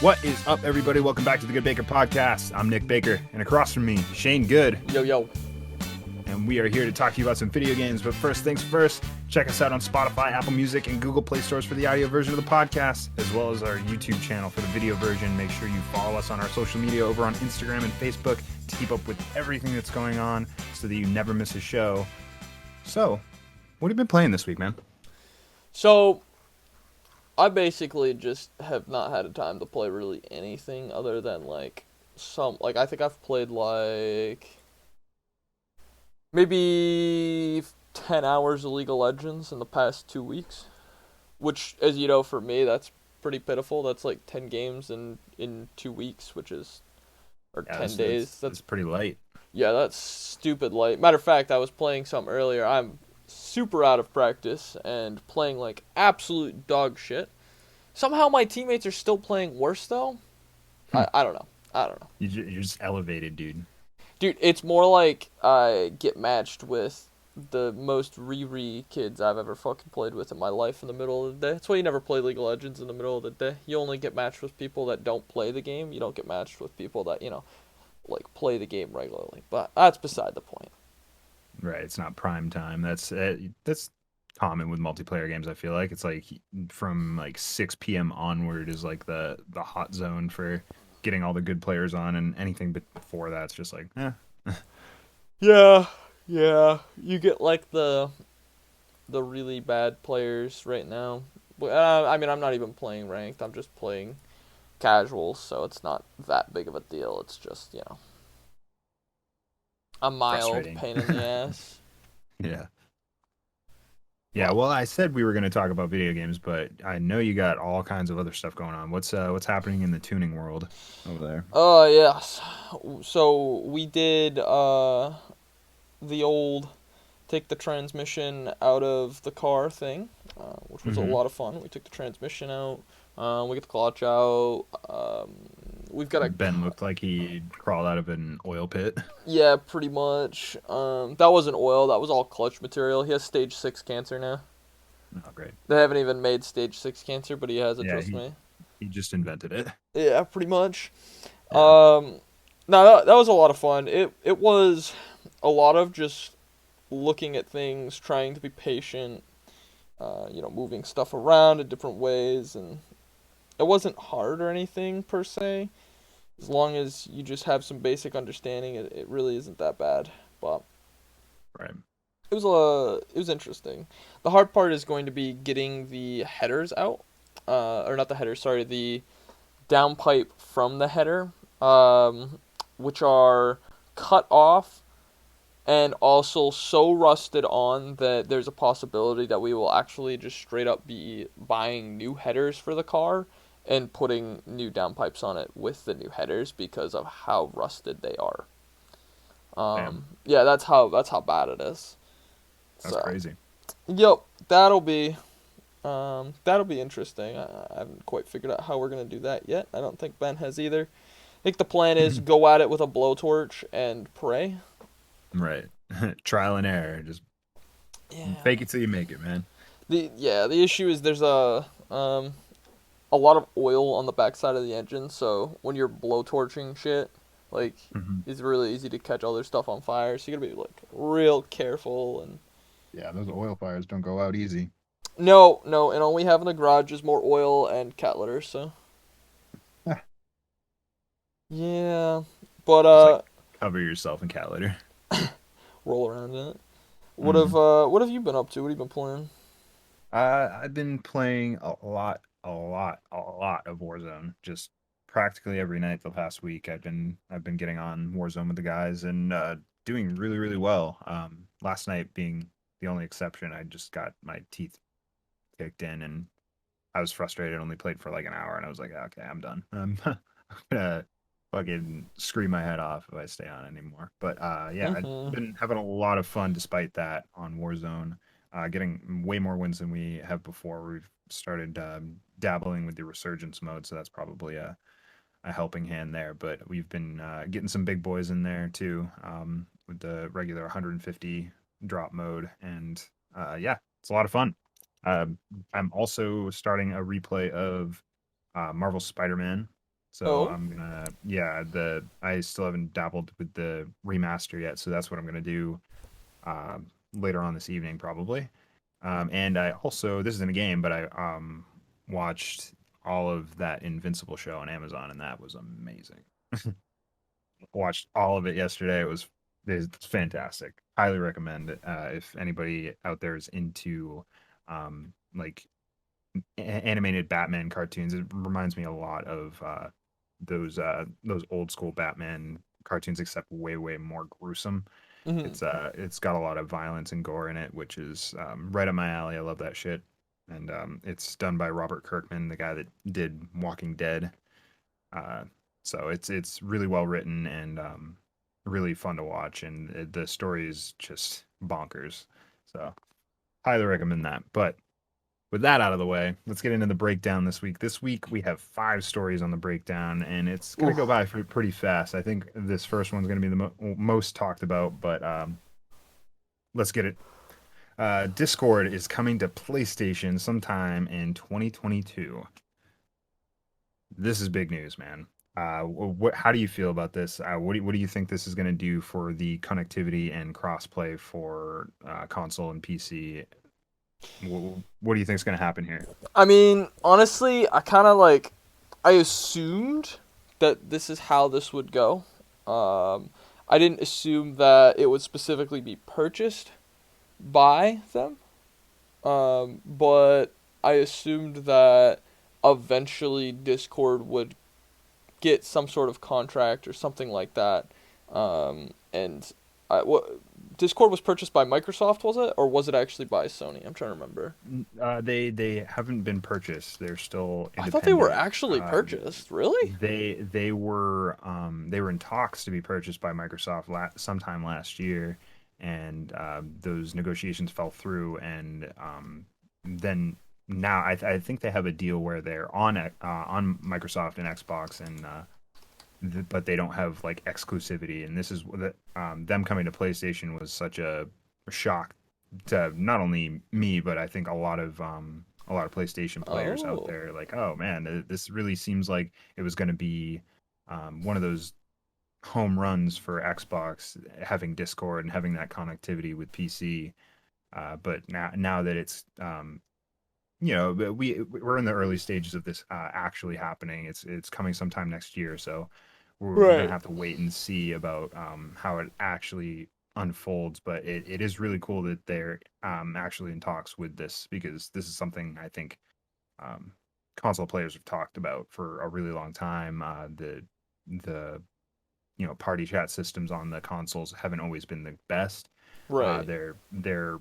What is up, everybody? Welcome back to the GoodeBaker podcast. I'm Nick Baker, and across from me, Shane Good. Yo. And we are here to talk to you about some video games. But first things first, check us out on Spotify, Apple Music, and Google Play stores for the audio version of the podcast, as well as our YouTube channel for the video version. Make sure you follow us on our social media over on Instagram and Facebook to keep up with everything that's going on so that you never miss a show. So, what have you been playing this week, man? So, I basically just have not had a time to play really anything other than I think I've played maybe 10 hours of League of Legends in the past 2 weeks, which, as you know, for me, that's pretty pitiful. That's like 10 games in 2 weeks, or 10 days. That's pretty light. Yeah, that's stupid light. Matter of fact, I was playing some earlier. I'm super out of practice and playing like absolute dog shit. Somehow my teammates are still playing worse, though. I don't know. You're just elevated, dude. Dude, it's more like I get matched with the most Riri kids I've ever fucking played with in my life in the middle of the day. That's why you never play League of Legends in the middle of the day. You only get matched with people that don't play the game. You don't get matched with people that, play the game regularly. But that's beside the point. Right, it's not prime time. That's common with multiplayer games. I feel like it's like from like 6 p.m. onward is like the hot zone for getting all the good players on, and anything before that's just like, Yeah. You get like the really bad players right now. I'm not even playing ranked. I'm just playing casual, so it's not that big of a deal. It's just, a mild pain in the ass. Yeah, well, I said we were going to talk about video games, but I know you got all kinds of other stuff going on. What's happening in the tuning world over there? Yes. So we did the old take the transmission out of the car thing, which was a lot of fun. We took the transmission out. We get the clutch out. We've got Ben looked like he crawled out of an oil pit. Yeah, pretty much. That wasn't oil. That was all clutch material. He has stage 6 cancer now. Oh, great. They haven't even made stage 6 cancer, but he has it, trust me. He just invented it. Yeah, pretty much. Yeah. No, that was a lot of fun. It was a lot of just looking at things, trying to be patient, moving stuff around in different ways, and it wasn't hard or anything per se. As long as you just have some basic understanding, it really isn't that bad. But right. It was interesting. The hard part is going to be getting the headers out, or not the headers. Sorry, the downpipe from the header, which are cut off and also so rusted on that there's a possibility that we will actually just straight up be buying new headers for the car and putting new downpipes on it with the new headers because of how rusted they are. Yeah, that's how bad it is. That's crazy. Yep, that'll be interesting. I haven't quite figured out how we're gonna do that yet. I don't think Ben has either. I think the plan is go at it with a blowtorch and pray. Right. Trial and error. Just fake it till you make it, man. The issue is there's a lot of oil on the backside of the engine, so when you're blowtorching shit, it's really easy to catch other stuff on fire. So you gotta be real careful and. Yeah, those oil fires don't go out easy. No, and all we have in the garage is more oil and cat litter, so. Yeah, but cover yourself in cat litter. Roll around in it. What have you been up to? What have you been playing? I've been playing a lot of Warzone. Just practically every night the past week. I've been getting on Warzone with the guys and doing really, really well. Last night being the only exception. I just got my teeth kicked in and I was frustrated. Only played for like an hour and I was like, okay, I'm done. I'm gonna fucking scream my head off if I stay on anymore. But I've been having a lot of fun despite that on Warzone. Getting way more wins than we have before. We've started dabbling with the resurgence mode, so that's probably a helping hand there. But we've been getting some big boys in there too, with the regular 150 drop mode, and it's a lot of fun. I'm also starting a replay of Marvel Spider-Man So Oh. I'm gonna, yeah, the I still haven't dabbled with the remaster yet, so that's what I'm gonna do later on this evening probably. And I also, this isn't a game, but I watched all of that Invincible show on Amazon, and that was amazing. Watched all of it yesterday. It's fantastic. Highly recommend it if anybody out there is into like animated Batman cartoons. It reminds me a lot of those old school Batman cartoons, except way more gruesome. Hmm. It's got a lot of violence and gore in it, which is right up my alley. I love that shit. And it's done by Robert Kirkman, the guy that did Walking Dead. Uh, so it's really well written and really fun to watch, and the story is just bonkers. So highly recommend that. But with that out of the way, let's get into the breakdown this week. This week we have 5 stories on the breakdown, and it's gonna go Oof. by pretty fast. I think this first one's gonna be the most talked about, but let's get it. Discord is coming to PlayStation sometime in 2022. This is big news, man. How do you feel about this? What do you think this is going to do for the connectivity and crossplay for console and PC? What do you think is going to happen here? I mean, honestly, I assumed that this is how this would go. I didn't assume that it would specifically be purchased by them. But I assumed that eventually Discord would get some sort of contract or something like that. And what Discord was purchased by Microsoft, was it, or was it actually by Sony? I'm trying to remember. They haven't been purchased. They're still I thought they were independent. actually purchased. Really? They were in talks to be purchased by Microsoft sometime last year, and those negotiations fell through. And then now I think they have a deal where they're on Microsoft and Xbox, and but they don't have like exclusivity. And this is that them coming to PlayStation was such a shock to not only me, but I think a lot of PlayStation players out Oh, there. Like, oh man, this really seems like it was going to be one of those home runs for Xbox, having Discord and having that connectivity with PC. But now that it's but we're in the early stages of this actually happening. It's coming sometime next year, so we're gonna right. have to wait and see about how it actually unfolds. But it is really cool that they're actually in talks with this, because this is something I think um, console players have talked about for a really long time. The party chat systems on the consoles haven't always been the best. Right. They're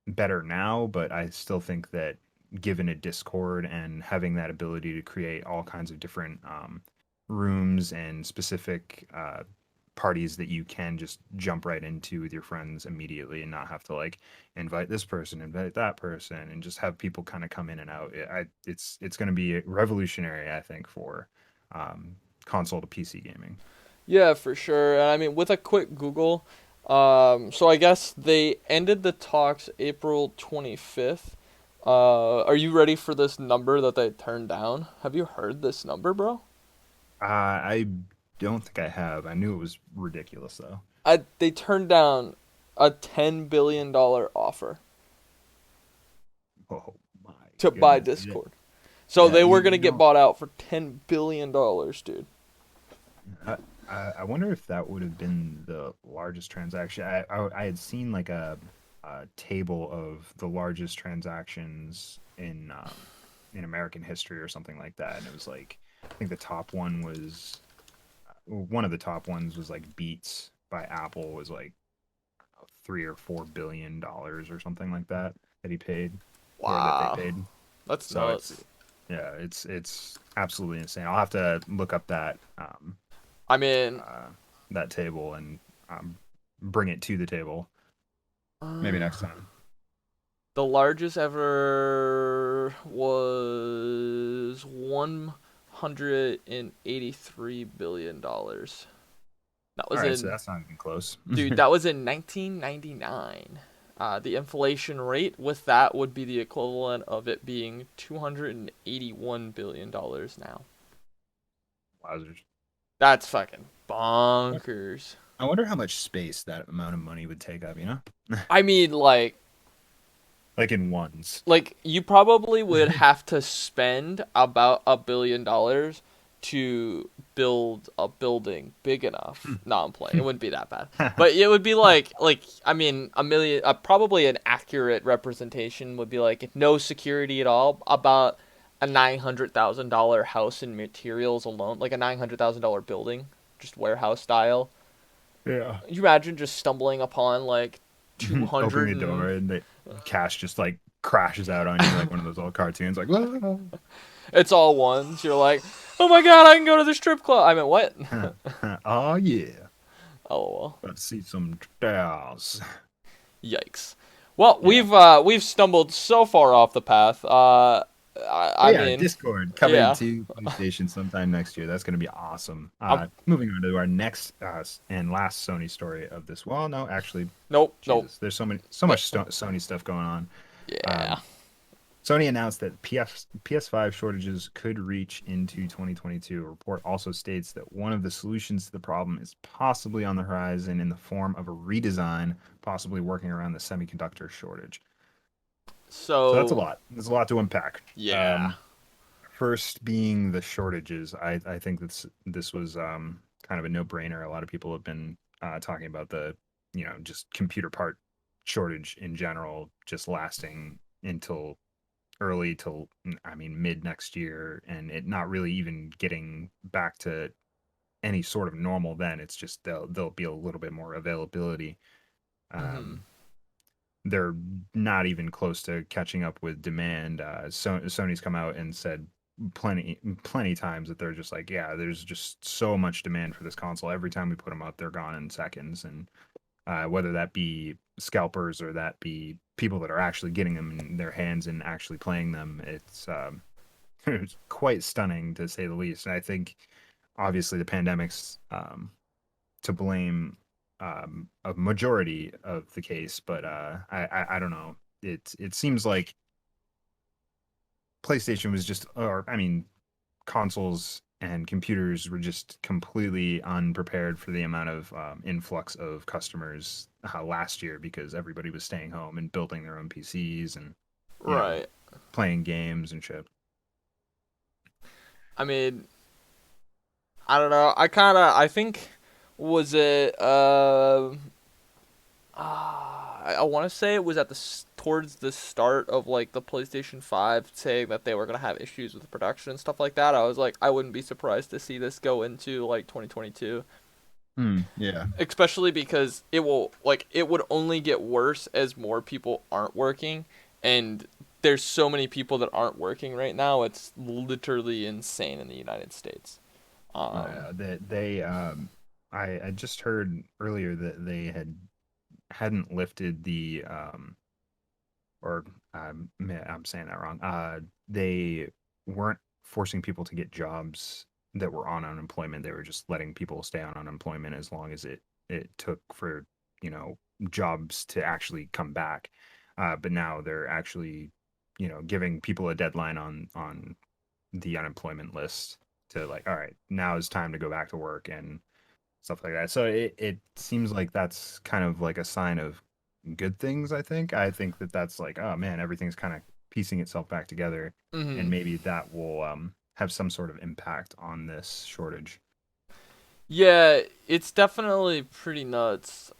better now, but I still think that given a Discord and having that ability to create all kinds of different rooms and specific parties that you can just jump right into with your friends immediately and not have to like invite this person, invite that person, and just have people kind of come in and out. It's going to be revolutionary, I think, for um, console to PC gaming. Yeah, for sure. And I mean, with a quick Google, so I guess they ended the talks April 25th. Are you ready for this number that they turned down? Have you heard this number, bro? I don't think I have. I knew it was ridiculous though. They turned down a $10 billion offer Oh my to buy goodness. Discord. So Yeah, they were gonna you get know, bought out for $10 billion, dude. I, I wonder if that would have been the largest transaction. I had seen like a table of the largest transactions in American history or something like that, and it was like I think the top one was one of the top ones was like Beats by Apple was like $3 or $4 billion or something like that that he paid or that they Wow, paid. that's So nuts. it's absolutely insane. I'll have to look up I mean, uh, that table and um, bring it to the table maybe next uh, time. the largest ever was $183 billion. That All was right, so in that's not even close. Dude, that was in 1999. The inflation rate with that would be the equivalent of it being $281 billion now. Wowzers. That's fucking bonkers. I wonder how much space that amount of money would take up, I mean, like in ones. you probably would have to spend about $1 billion to build a building big enough. No, I'm playing. It wouldn't be that bad, but it would be like I mean, a million. Probably an accurate representation would be like no security at all. About a $900,000 house in materials alone, like a $900,000 building, just warehouse style. Yeah. You imagine just stumbling upon like two Opening hundred the door and and the cash just like crashes out on you like one of those old cartoons, like, "Whoa." it's all ones. You're like, oh my god, I can go to the strip club. I mean, what? Oh yeah. Oh, Let's see some stars. yikes. Well, Yeah. we've stumbled so far off the path. But I yeah, mean, Discord coming yeah. to PlayStation sometime next year. That's going to be awesome. I'm Moving on to our next and last Sony story of this. Well, no, actually, nope, nope. Jesus, there's so much Sony stuff going on. Yeah. Um, Sony announced that PS5 shortages could reach into 2022. A report also states that one of the solutions to the problem is possibly on the horizon in the form of a redesign, possibly working around the semiconductor shortage. So that's a So lot. There's a lot to unpack. yeah. First being the shortages. I think this was kind of a no-brainer. A lot of people have been talking about the, just computer part shortage in general, just lasting until early till I mean mid next year, and it not really even getting back to any sort of normal then. It's just there'll be a little bit more availability. Mhm. Um, they're not even close to catching up with demand. Sony's come out and said plenty times that they're just like, yeah, there's just so much demand for this console. Every time we put them out, they're gone in seconds, and whether that be scalpers or that be people that are actually getting them in their hands and actually playing them, it's quite stunning to say the least. And I think obviously the pandemic's to blame a majority of the case, but I don't know. It seems like PlayStation was just, or I mean, consoles and computers were just completely unprepared for the amount of influx of customers last year because everybody was staying home and building their own PCs and you know Right. playing games and shit. I mean, I don't know. I think was it I want to say it was at towards the start of like the PlayStation 5 saying that they were going to have issues with production and stuff like that. I was like I wouldn't be surprised to see this go into like 2022, Yeah. especially because it would only get worse as more people aren't working, and there's so many people that aren't working right now. It's literally insane in the United States. Um I just heard earlier that they hadn't lifted the or I'm saying that wrong. They weren't forcing people to get jobs that were on unemployment. They were just letting people stay on unemployment as long as it took for, jobs to actually come back. But now they're actually, giving people a deadline on the unemployment list to like, all right, now is time to go back to work and stuff like that. So it seems like that's kind of like a sign of good things, I think. I think that that's like, oh man, everything's kind of piecing itself back together, and mhm. maybe that will have some sort of impact on this shortage. Yeah, it's definitely pretty nuts.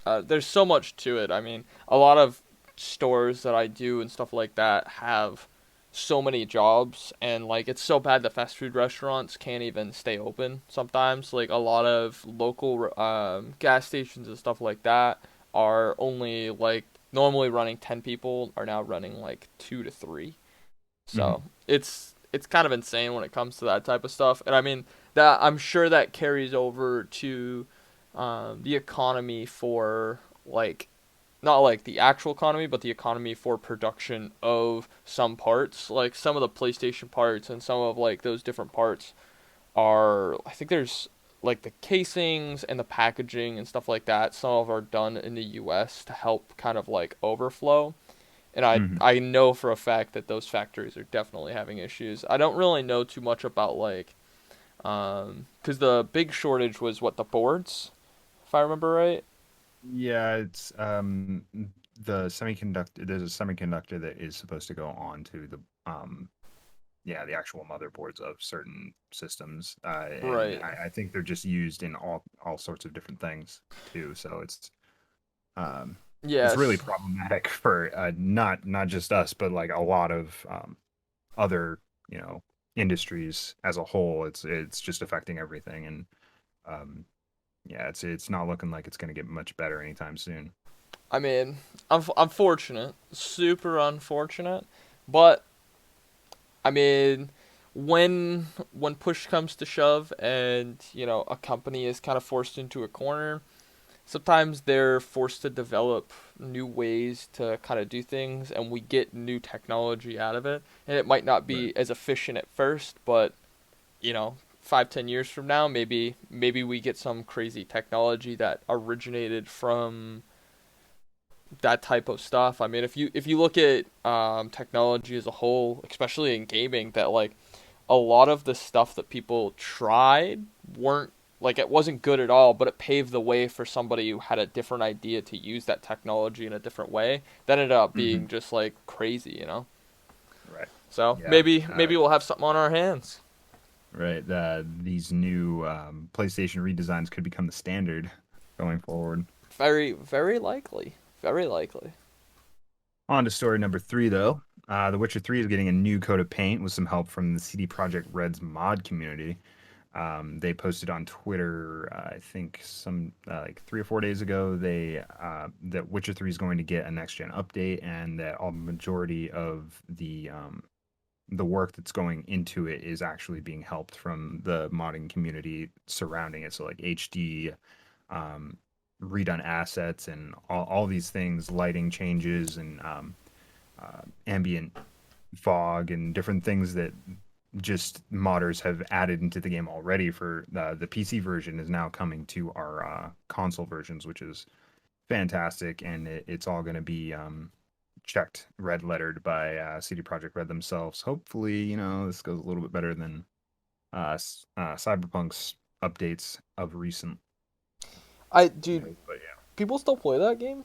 There's so much to it. I mean, a lot of stores that I do and stuff like that have so many jobs, and like it's so bad that fast food restaurants can't even stay open sometimes. Like a lot of local gas stations and stuff like that are only like normally running 10 people are now running like 2 to 3. Hmm. So, it's kind of insane when it comes to that type of stuff. And I mean, that I'm sure that carries over to the economy for like not like the actual economy, but the economy for production of some parts. Like some of the PlayStation parts and some of like those different parts are I think there's like the casings and the packaging and stuff like that. Some of are done in the US to help kind of like overflow. and I Hmm. I know for a fact that those factories are definitely having issues. I don't really know too much about like because the big shortage was what, the boards, if I remember right. Yeah, it's the semiconductor. There's a semiconductor that is supposed to go on to the yeah, the actual motherboards of certain systems, and Right. I think they're just used in all sorts of different things too. So um, it's really Yes. problematic for not just us, but like a lot of other you know industries as a whole. It's just affecting everything, and um, yeah, it's not looking like it's going to get much better anytime soon. I mean, I'm fortunate, super unfortunate, but I mean, when push comes to shove, and a company is kind of forced into a corner, sometimes they're forced to develop new ways to kind of do things, and we get new technology out of it, and it might not Right. be as efficient at first, but 5-10 years from now, maybe we get some crazy technology that originated from that type of stuff. I mean, if you look at technology as a whole, especially in gaming, that like a lot of the stuff that people tried weren't, like, it wasn't good at all, but it paved the way for somebody who had a different idea to use that technology in a different way. That ended up Hmm. being just like crazy. Right. So Yeah. maybe we'll have something on our hands. Right. These new PlayStation redesigns could become the standard going forward. Very, very likely. Very likely. On to story number three, though. The Witcher 3 is getting a new coat of paint with some help from the CD Projekt Red's mod community. They posted on Twitter, I think some like 3 or 4 days ago, that Witcher 3 is going to get a next gen update, and that all majority of the work that's going into it is actually being helped from the modding community surrounding it. So like HD, um, redone assets, and all these things, lighting changes, and ambient fog, and different things that just modders have added into the game already for the PC version is now coming to our console versions, which is fantastic. And it's all going to be checked, red lettered by CD Projekt Red themselves. Hopefully, this goes a little bit better than Cyberpunk's updates of recent. Dude, But people still play that game?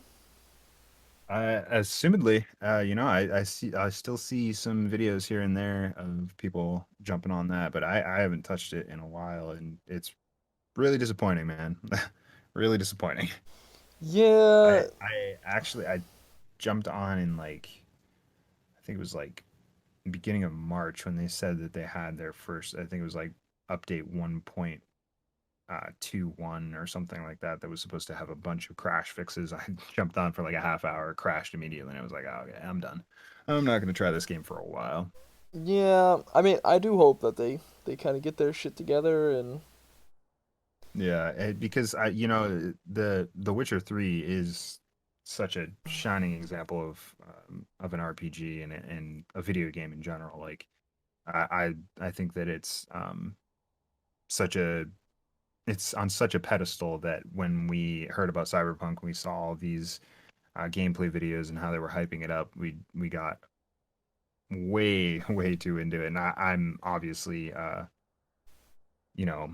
assumedly, I still see some videos here and there of people jumping on that, but I haven't touched it in a while, and it's really disappointing, man. Really disappointing. Yeah. I jumped on in like I think it was like beginning of March when they said that they had their first. I think it was like update 1.21 or something like that. That was supposed to have a bunch of crash fixes. I jumped on for like a half hour, crashed immediately, and I was like, oh, okay, I'm done. I'm not gonna try this game for a while. Yeah, I mean, I do hope that they kind of get their shit together and Yeah, because the Witcher 3 is such a shining example of an RPG and a video game in general. Like I think that such a it's on such a pedestal that when we heard about Cyberpunk, we saw all these gameplay videos and how they were hyping it up. We got way too into it, and I'm obviously you know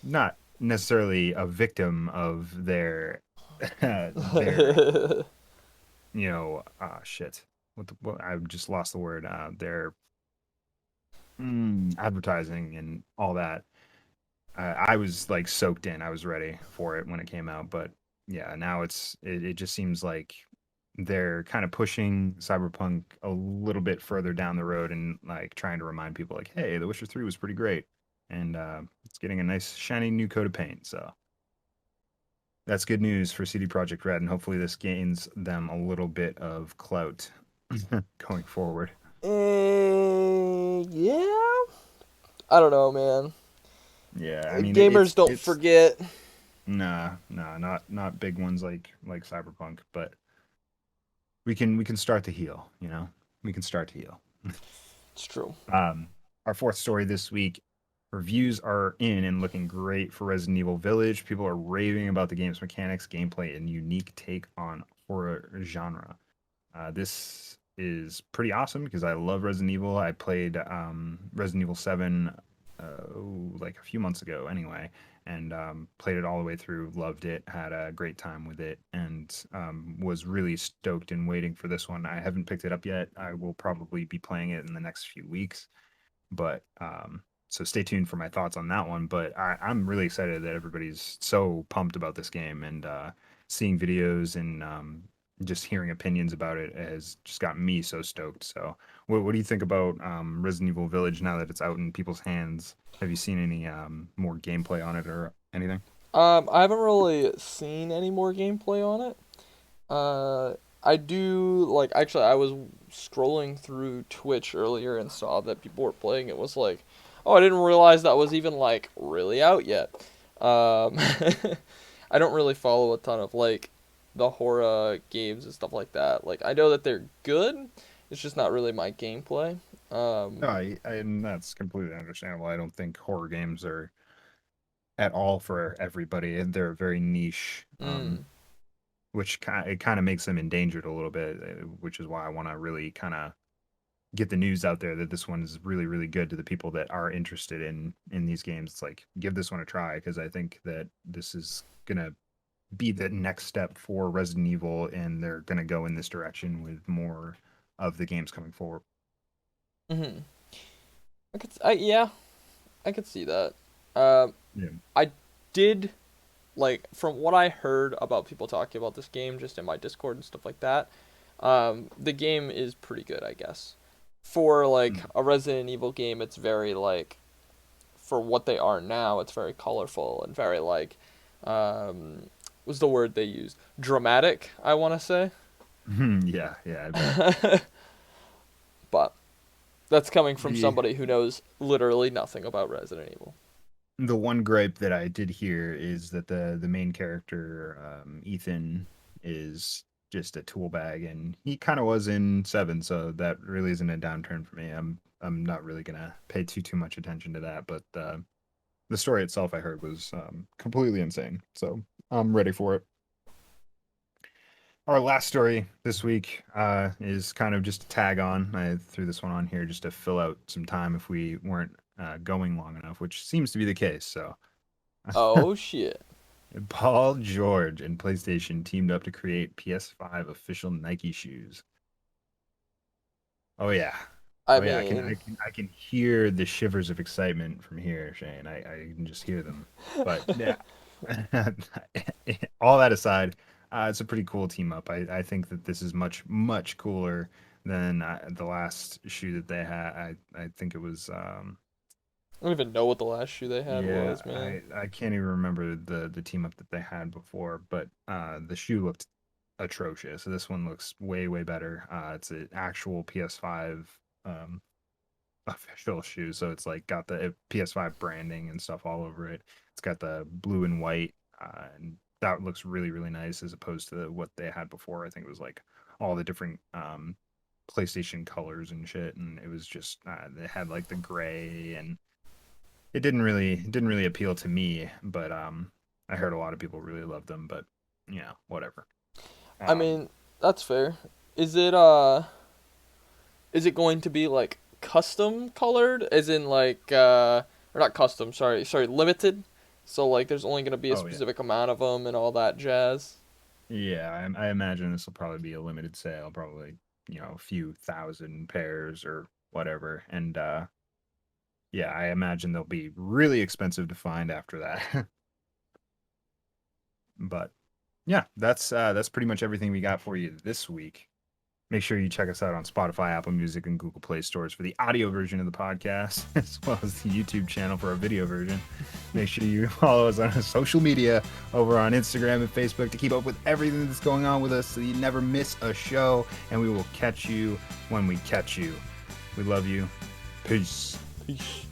not necessarily a victim of their shit. What I just lost the word. Their advertising and all that. I was like soaked in. I was ready for it when it came out, but yeah, now it just seems like they're kind of pushing Cyberpunk a little bit further down the road and like trying to remind people like, hey, The Witcher 3 was pretty great, and it's getting a nice shiny new coat of paint. So that's good news for CD Projekt Red, and hopefully this gains them a little bit of clout going forward. yeah. I don't know, man. Yeah, I mean Gamers don't it's forget. nah, not big ones like Cyberpunk, but we can start to heal, We can start to heal. It's true. Um, our fourth story this week, reviews are in and looking great for Resident Evil Village. People are raving about the game's mechanics, gameplay, and unique take on horror genre. This is pretty awesome because I love Resident Evil. I played Resident Evil 7 like a few months ago anyway, and played it all the way through, loved it, had a great time with it, and was really stoked and waiting for this one. I haven't picked it up yet. I will probably be playing it in the next few weeks, but so stay tuned for my thoughts on that one. But I'm really excited that everybody's so pumped about this game, and seeing videos and just hearing opinions about it has just got me so stoked. So, what do you think about Resident Evil Village now that it's out in people's hands? Have you seen any more gameplay on it or anything? I haven't really seen any more gameplay on it. Uh, I do like actually I was scrolling through Twitch earlier and saw that people were playing it. Was like, oh, I didn't realize that was even like really out yet. Um, I don't really follow a ton of like the horror games and stuff like that. Like I know that they're good. It's just not really my gameplay. No, Um, and that's completely understandable. I don't think horror games are at all for everybody, and they're very niche. mm, Which it kind of makes them endangered a little bit, which is why I want to really kind of get the news out there that this one is really really good to the people that are interested in these games. It's like give this one a try because I think that this is gonna be the next step for Resident Evil, and they're gonna go in this direction with more of the games coming forward. hmm yeah, I could see that. Um, Yeah. I did like from what I heard about people talking about this game just in my Discord and stuff like that. The game is pretty good, I guess. For like Mm. a Resident Evil game, it's very like for what they are now, it's very colorful and very like what's the word they used? Dramatic, I want to say. Yeah, yeah, I bet. But that's coming from The somebody who knows literally nothing about Resident Evil. the one gripe that I did hear is that the main character, Ethan, is just a tool bag, and he kind of was in Seven, so that really isn't a downturn for me. I'm not really gonna pay too much attention to that, but the story itself I heard was completely insane, so I'm ready for it. Our last story this week is kind of just a tag on. I threw this one on here just to fill out some time if we weren't going long enough, which seems to be the case. So, Oh shit. Paul George and PlayStation teamed up to create PS5 official Nike shoes. Oh yeah, I oh yeah. mean, I can hear the shivers of excitement from here, Shane. I can just hear them. But yeah, all that aside, it's a pretty cool team up. I think that this is much cooler than the last shoe that they had. I think it was I don't even know what the last shoe they had yeah, was, man. I can't even remember the team up that they had before, but the shoe looked atrocious. So this one looks way better. It's an actual PS5 um official shoe, so it's like got the PS5 branding and stuff all over it. It's got the blue and white, and that looks really nice as opposed to what they had before. I think it was like all the different PlayStation colors and shit, and it was just they had like the gray, and it didn't really appeal to me, but I heard a lot of people really loved them, but yeah, whatever. I Um, mean, that's fair. Is it is it going to be like custom colored as in like or not custom, sorry, limited? So like there's only going to be a oh yeah. specific amount of them and all that jazz. Yeah, I imagine this will probably be a limited sale, probably, a few thousand pairs or whatever. And yeah, I imagine they'll be really expensive to find after that. But yeah, that's pretty much everything we got for you this week. Make sure you check us out on Spotify, Apple Music, and Google Play stores for the audio version of the podcast, as well as the YouTube channel for our video version. Make sure you follow us on social media over on Instagram and Facebook to keep up with everything that's going on with us so you never miss a show. And we will catch you when we catch you. We love you. Peace. Peace.